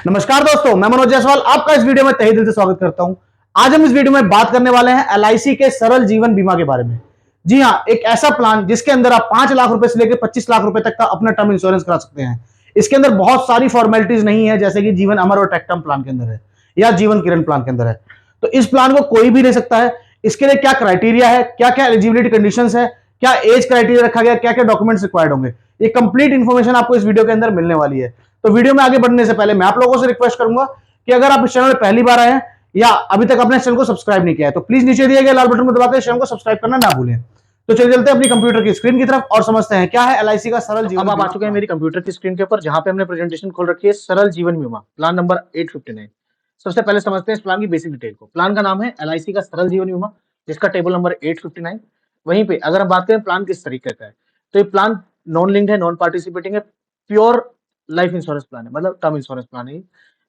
नमस्कार दोस्तों, मैं मनोज जायसवाल आपका इस वीडियो में तहे दिल से स्वागत करता हूं। आज हम इस वीडियो में बात करने वाले हैं एलआईसी के सरल जीवन बीमा के बारे में। जी हां, एक ऐसा प्लान जिसके अंदर आप 5 लाख रुपए से लेकर 25 लाख रुपए तक का अपना टर्म इंश्योरेंस करा सकते हैं। इसके अंदर बहुत सारी फॉर्मेलिटीज नहीं है, जैसे कि जीवन अमर और टेक टर्म प्लान के अंदर है या जीवन किरण प्लान के अंदर है। तो इस प्लान को कोई भी ले सकता है। इसके लिए क्या क्राइटेरिया है, क्या क्या एलिजिबिलिटी कंडीशंस है, क्या एज क्राइटेरिया रखा गया, क्या क्या डॉक्यूमेंट्स रिक्वायर्ड होंगे, ये कंप्लीट इंफॉर्मेशन आपको इस वीडियो के अंदर मिलने वाली है। तो वीडियो में आगे बढ़ने से पहले मैं आप लोगों से रिक्वेस्ट करूंगा कि अगर आप इस चैनल में पहली बार आए हैं या अभी तक अपने चैनल को सब्सक्राइब नहीं किया है तो प्लीज नीचे दिए गए लाल बटन को दबाकर चैनल को सब्सक्राइब करना ना भूलें। तो चलिए चलते हैं अपनी कंप्यूटर की स्क्रीन की तरफ और समझते हैं क्या है एलआईसी का सरल जीवन अब आप आ चुके हैं मेरी कंप्यूटर की स्क्रीन के ऊपर, जहां पे हमने प्रेजेंटेशन खोल रखी है सरल जीवन बीमा प्लान नंबर 859। सबसे पहले समझते हैं इस प्लान की बेसिक डिटेल को। प्लान का नाम है एलआईसी का सरल जीवन बीमा, जिसका टेबल नंबर 859। वहीं पे अगर हम बात करें प्लान किस तरीके का है, तो ये प्लान नॉन लिंक्ड है, नॉन पार्टिसिपेटिंग है, प्योर लाइफ इंश्योरेंस प्लान है, मतलब टर्म इंश्योरेंस प्लान है।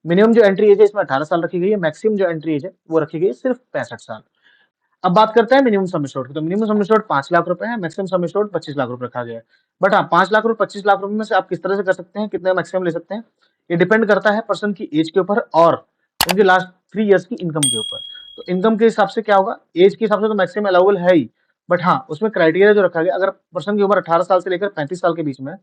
मिनिमम जो एंट्री एज है इसमें 18 साल रखी गई है, मैक्सिमम जो एंट्री एज है वो रखी गई है सिर्फ 65 साल। अब बात करते हैं मिनिमम सम एश्योर्ड की, तो मिनिमम सम एश्योर्ड 5 लाख रुपए है, मैक्सिमम सम एश्योर्ड 25 लाख रुपए रखा गया है। बट हाँ, 5 लाख रुपए 25 लाख रुपए में से आप किस तरह से कर सकते हैं, कितने मैक्सिमम ले सकते हैं, ये डिपेंड करता है पर्सन की एज के ऊपर और उनके लास्ट 3 इयर्स की इनकम के ऊपर। तो इनकम के हिसाब से क्या होगा, एज के हिसाब से तो मैक्सिमम अलाउबल है ही, बट हाँ उसमें क्राइटेरिया जो रखा गया, अगर पर्सन की उम्र 18 साल से लेकर 35 साल के बीच में है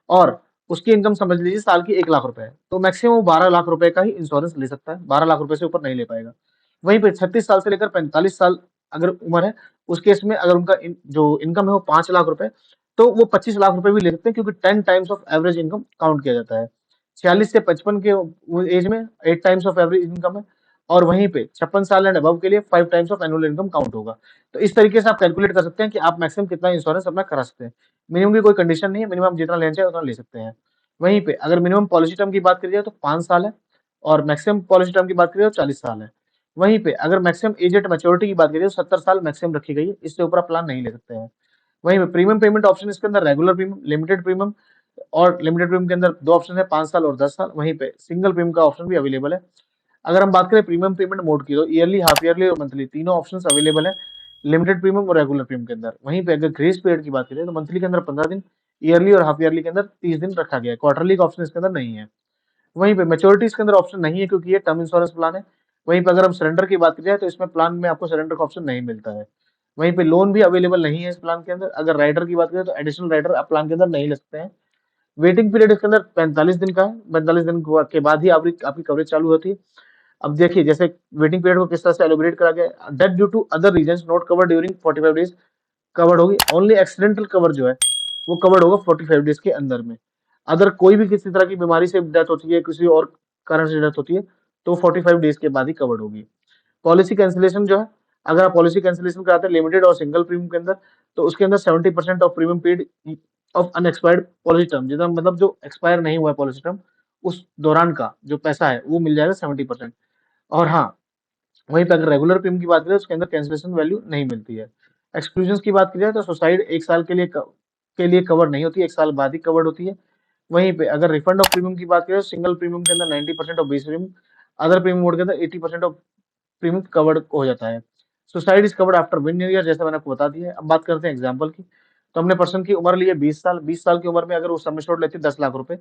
और उसकी इनकम समझ लीजिए साल की 1 लाख रुपए है, तो मैक्सिमम 12 लाख रुपए का ही इंश्योरेंस ले सकता है, 12 लाख रुपए से ऊपर नहीं ले पाएगा। वहीं पे 36 साल से लेकर 45 साल अगर उम्र है, उस केस में अगर उनका जो इनकम है वो 5 लाख रुपए, तो वो 25 लाख रुपए भी ले सकते हैं, क्योंकि 10 times of average income count किया जाता है। 46 से 55 के एज में 8 टाइम्स ऑफ एवरेज इनकम है, और वहीं पे 56 साल एंड अबव के लिए 5 times of annual income count होगा। तो इस तरीके से आप कैलकुलेट कर सकते हैं कि आप मैक्सिमम कितना इंश्योरेंस अपना करा सकते हैं। मिनिमम की कोई कंडीशन नहीं है, मिनिमम जितना लेना चाहिए उतना ले सकते हैं। वहीं पे अगर मिनिमम पॉलिसी टर्म की बात करी जाए तो 5 साल है, और मैक्सिमम पॉलिसी टर्म की बात करी जाए तो 40 साल है। वहीं पे अगर मैक्सिमम एज एट मैच्योरिटी की बात करें तो 70 साल मैक्सिमम रखी गई है, इससे ऊपर आप प्लान नहीं ले सकते हैं। वहीं पे प्रीमियम पेमेंट ऑप्शन इसके अंदर रेगुलर प्रीमियम, लिमिटेड प्रीमियम, और लिमिटेड प्रीमियम के अंदर 2 ऑप्शन है, 5 साल और 10 साल। वहीं पे सिंगल प्रीमियम का ऑप्शन भी अवेलेबल है। अगर हम बात करें प्रीमियम पेमेंट मोड की, तो ईयरली, हाफ ईयरली और मंथली तीनों ऑप्शंस अवेलेबल है लिमिटेड प्रीमियम और रेगुलर प्रीमियम के अंदर। वहीं पे अगर ग्रेस पीरियड की बात करें तो मंथली के अंदर 15 दिन, ईयरली और हाफ ईयरली के अंदर 30 दिन रखा गया है। क्वार्टरली का ऑप्शन इसके अंदर नहीं है। वहीं पे मैच्योरिटी इसके अंदर ऑप्शन नहीं है, क्योंकि ये टर्म इंश्योरेंस प्लान है। वहीं पे अगर हम सरेंडर की बात की जाए तो इसमें प्लान में आपको सरेंडर का ऑप्शन नहीं मिलता है। वहीं पे लोन भी अवेलेबल नहीं है इस प्लान के अंदर। अगर राइडर की बात करें तो एडिशनल राइडर आप प्लान के अंदर नहीं ले सकते हैं। वेटिंग पीरियड इसके अंदर 45 दिन का है, 45 दिन के बाद ही आपकी कवरेज चालू होती है। अब देखिए, जैसे वेटिंग पीरियड को किस तरह से एलोबरेट करा गया है, death due to other reasons not covered during 45 days covered होगी। ओनली एक्सीडेंटल कवर जो है वो कवर्ड होगा 45 डेज के अंदर में। अगर कोई भी किसी तरह की बीमारी से डेथ होती है, किसी और कारण से डेथ होती है, तो 45 डेज के बाद ही कवर्ड होगी। पॉलिसी कैंसिलेशन जो है, अगर आप पॉलिसी कैंसिलेशन कराते हैं लिमिटेड और सिंगल प्रीमियम के अंदर, तो उसके अंदर 70% of premium paid of unexpired policy term, जितना मतलब जो एक्सपायर नहीं हुआ है पॉलिसी टर्म, उस दौरान का जो पैसा है वो मिल जाएगा 70%। और हाँ, वहीं पे अगर रेगुलर प्रीमियम की बात करें तो उसके अंदर कैंसिलेशन वैल्यू नहीं मिलती है। एक्सक्लूजन की बात की जाए तो सुसाइड 1 साल के लिए कवर नहीं होती, 1 साल बाद ही कवर्ड होती है। वहीं पे अगर रिफंड ऑफ प्रीमियम की बात करें तो सिंगल प्रीमियम के अंदर 90% of base premium, other premium mode के अंदर 80% ऑफ प्रीमियम कवर्ड हो जाता है। Suicide is covered after 1 year, जैसा मैंने आपको बता दिया है। अब बात करते हैं एग्जांपल की, तो हमने पर्सन की उम्र ली है 20 साल, 20 साल की उम्र में अगर वो सम एश्योर्ड लेते हैं 10 लाख रुपए,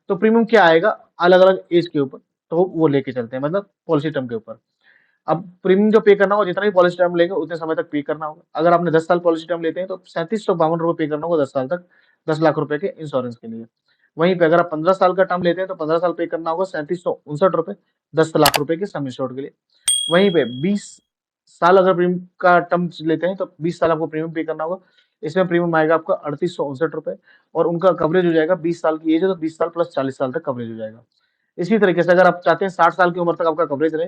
तो प्रीमियम क्या आएगा अलग अलग एज के ऊपर, तो वो लेके चलते हैं, मतलब पॉलिसी टर्म के ऊपर। अब प्रीमियम जो पे करना होगा, जितना भी पॉलिसी टर्म लेंगे उतने समय तक पे करना होगा। अगर आपने 10 साल पॉलिसी टर्म लेते हैं तो 3752 रुपए पे करना होगा 10 साल तक, 10 लाख रुपए के इंश्योरेंस के लिए। वहीं पे अगर आप 15 साल का टर्म लेते हैं तो 15 साल पे करना होगा 3759 रुपए, 10 लाख रुपए के सम एश्योर्ड के लिए। वहीं पे 20 साल अगर प्रीमियम का टर्म लेते हैं तो 20 साल आपको प्रीमियम पे करना होगा। इसमें प्रीमियम आएगा आपका 3859 रुपए, और उनका कवरेज हो जाएगा, 20 साल की एज है तो 20 साल प्लस 40 साल तक कवरेज हो जाएगा। इसी तरीके से अगर आप चाहते हैं 60 साल की उम्र तक आपका कवरेज रहे,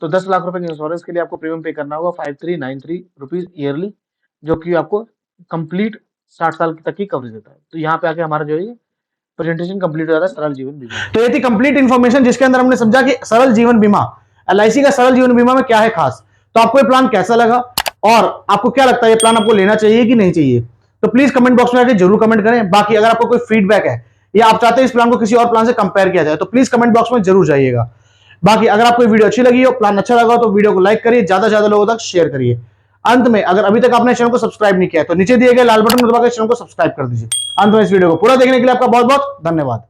तो 10 लाख रुपए के इंश्योरेंस के लिए आपको प्रीमियम पे करना होगा 5393 रुपीज ईयरली, जो कि आपको कंप्लीट 60 साल तक की कवरेज देता है। तो यहाँ पे आके हमारा जो है प्रेजेंटेशन कंप्लीट हो जाता है सरल जीवन बीमा। तो ये थी कंप्लीट इन्फॉर्मेशन, जिसके अंदर हमने समझा कि सरल जीवन बीमा, एलआईसी का सरल जीवन बीमा में क्या है खास। तो आपको ये प्लान कैसा लगा और आपको क्या लगता है ये प्लान आपको लेना चाहिए कि नहीं चाहिए, तो प्लीज कमेंट बॉक्स में आके जरूर कमेंट करें। बाकी अगर आपको कोई फीडबैक है या आप चाहते हैं इस प्लान को किसी और प्लान से कंपेयर किया जाए, तो प्लीज कमेंट बॉक्स में जरूर जाइएगा। बाकी अगर आपको वीडियो अच्छी लगी हो, प्लान अच्छा लगा तो वीडियो को लाइक करिए, ज्यादा से ज्यादा लोगों तक शेयर करिए। अंत में अगर अभी तक आपने चैनल को सब्सक्राइब नहीं किया है तो नीचे दिए गए लाल बटन दबाकर चैनल को सब्सक्राइब कर दीजिए। अंत में इस वीडियो को पूरा देखने के लिए आपका बहुत बहुत धन्यवाद।